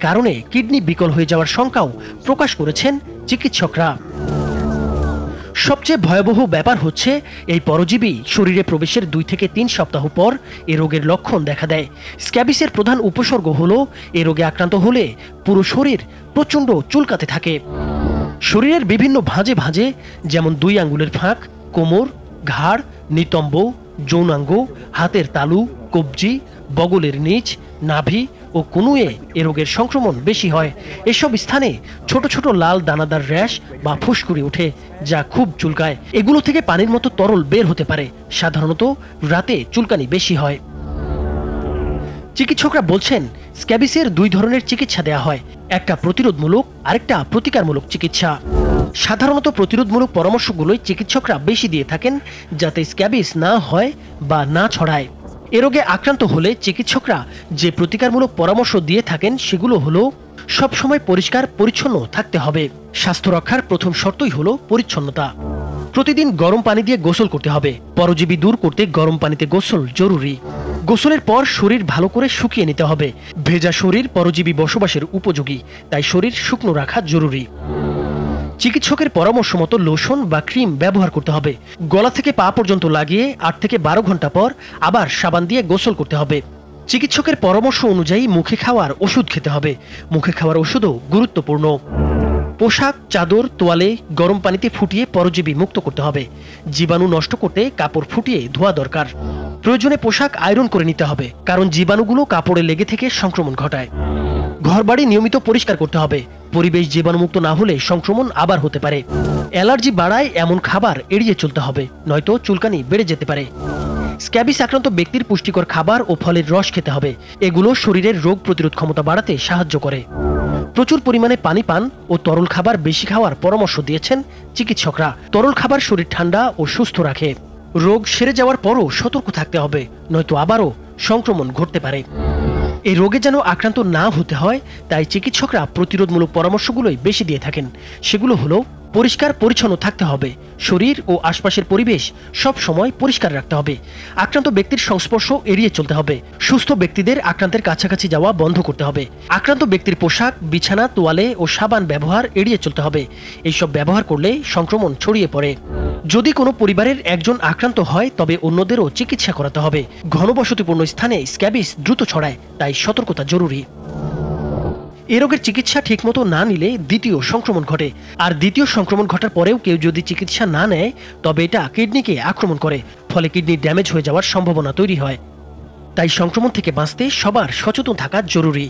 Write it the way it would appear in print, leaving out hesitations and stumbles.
কারণে কিডনি বিকল হয়ে যাওয়ার শঙ্কাও প্রকাশ করেছেন চিকিৎসকরা। সবচেয়ে ভয়াবহ ব্যাপার হচ্ছে এই পরজীবী শরীরে প্রবেশের 2 থেকে 3 সপ্তাহ পর এ রোগের লক্ষণ দেখা দেয়। স্ক্যাবিসের প্রধান উপসর্গ হলো এ রোগে আক্রান্ত হলে পুরো শরীর প্রচণ্ড চুলকাতে থাকে। শরীরের বিভিন্ন ভাঁজে ভাঁজে যেমন 2 আঙ্গুলের ফাঁক, কোমর, ঘাড়, নিতম্ব, যৌনাঙ্গ, হাতের তালু, কবজি, বগলের নিচ, নাভি ও কনুয়ে এ রোগের সংক্রমণ বেশি হয়। এসব স্থানে ছোট ছোট লাল দানাদার র্যাশ বা ফুসকুড়ি ওঠে, যা খুব চুলকায়। এগুলো থেকে পানির মতো তরল বের হতে পারে। সাধারণত রাতে চুলকানি বেশি হয়। চিকিৎসকরা বলছেন স্ক্যাবিসের 2 ধরনের চিকিৎসা দেয়া হয়, একটা প্রতিরোধমূলক, আরেকটা প্রতিকারমূলক চিকিৎসা। সাধারণত প্রতিরোধমূলক পরামর্শগুলোই চিকিৎসকরা বেশি দিয়ে থাকেন, যাতে স্ক্যাবিস না হয় বা না ছড়ায়। এ রোগে আক্রান্ত হলে চিকিৎসকরা যে প্রতিকারমূলক পরামর্শ দিয়ে থাকেন সেগুলো হলো সবসময় পরিষ্কার পরিচ্ছন্ন থাকতে হবে। স্বাস্থ্য রক্ষার প্রথম শর্তই হলো পরিচ্ছন্নতা। প্রতিদিন গরম পানি দিয়ে গোসল করতে হবে। পরজীবী দূর করতে গরম পানিতে গোসল জরুরি। গোসলের পর শরীর ভালো করে শুকিয়ে নিতে হবে। ভেজা শরীর পরজীবী বসবাসের উপযোগী, তাই শরীর শুকনো রাখা জরুরি। চিকিৎসকের পরামর্শ মতো লোশন বা ক্রিম ব্যবহার করতে হবে। গলা থেকে পা পর্যন্ত লাগিয়ে 8 থেকে 12 ঘন্টা পর আবার সাবান দিয়ে গোসল করতে হবে। চিকিৎসকের পরামর্শ অনুযায়ী মুখে খাওয়ার ওষুধ খেতে হবে। মুখে খাওয়ার ওষুধও গুরুত্বপূর্ণ। পোশাক, চাদর, তোয়ালে গরম পানিতে ফুটিয়ে পরজীবী মুক্ত করতে হবে। জীবাণু নষ্ট করতে কাপড় ফুটিয়ে ধোয়া দরকার। প্রয়োজনে পোশাক আয়রন করে নিতে হবে, কারণ জীবাণুগুলো কাপড়ে লেগে থেকে সংক্রমণ ঘটায়। ঘরবাড়ি নিয়মিত পরিষ্কার করতে হবে। পরিবেশ জীবাণুমুক্ত না হলে সংক্রমণ আবার হতে পারে। অ্যালার্জি বাড়ায় এমন খাবার এড়িয়ে চলতে হবে, নয়তো চুলকানি বেড়ে যেতে পারে। স্ক্যাবিস আক্রান্ত ব্যক্তির পুষ্টিকর খাবার ও ফলের রস খেতে হবে। এগুলো শরীরের রোগ প্রতিরোধ ক্ষমতা বাড়াতে সাহায্য করে। প্রচুর পরিমাণে পানি পান ও তরল খাবার বেশি খাওয়ার পরামর্শ দিয়েছেন চিকিৎসকরা। তরল খাবার শরীর ঠান্ডা ও সুস্থ রাখে। রোগ সেরে যাওয়ার পরও সতর্ক থাকতে হবে, নয়তো আবারও সংক্রমণ ঘটতে পারে। এই রোগে যেন আক্রান্ত না হতে হয়, তাই চিকিৎসকরা প্রতিরোধমূলক পরামর্শগুলোই বেশি দিয়ে থাকেন। সেগুলো হলো পরিষ্কার পরিচ্ছন্ন থাকতে হবে, শরীর ও আশপাশের পরিবেশ সব সময় পরিষ্কার রাখতে হবে, আক্রান্ত ব্যক্তির সংস্পর্শ এড়িয়ে চলতে হবে, সুস্থ ব্যক্তিদের আক্রান্তের কাছাকাছি যাওয়া বন্ধ করতে হবে, আক্রান্ত ব্যক্তির পোশাক, বিছানা, তোয়ালে ও সাবান ব্যবহার এড়িয়ে চলতে হবে। এইসব ব্যবহার করলে সংক্রমণ ছড়িয়ে পড়ে। যদি কোনো পরিবারের একজন আক্রান্ত হয় তবে অন্যদেরও চিকিৎসা করাতে হবে। ঘনবসতিপূর্ণ স্থানে স্ক্যাবিস দ্রুত ছড়ায়, তাই সতর্কতা জরুরি। এ রোগের চিকিৎসা ঠিকমতো না নিলে দ্বিতীয় সংক্রমণ ঘটে। আর দ্বিতীয় সংক্রমণ ঘটার পরেও কেউ যদি চিকিৎসা না নেয় তবে এটা কিডনিকে আক্রমণ করে, ফলে কিডনি ড্যামেজ হয়ে যাওয়ার সম্ভাবনা তৈরি হয়। তাই সংক্রমণ থেকে বাঁচতে সবার সচেতন থাকা জরুরি।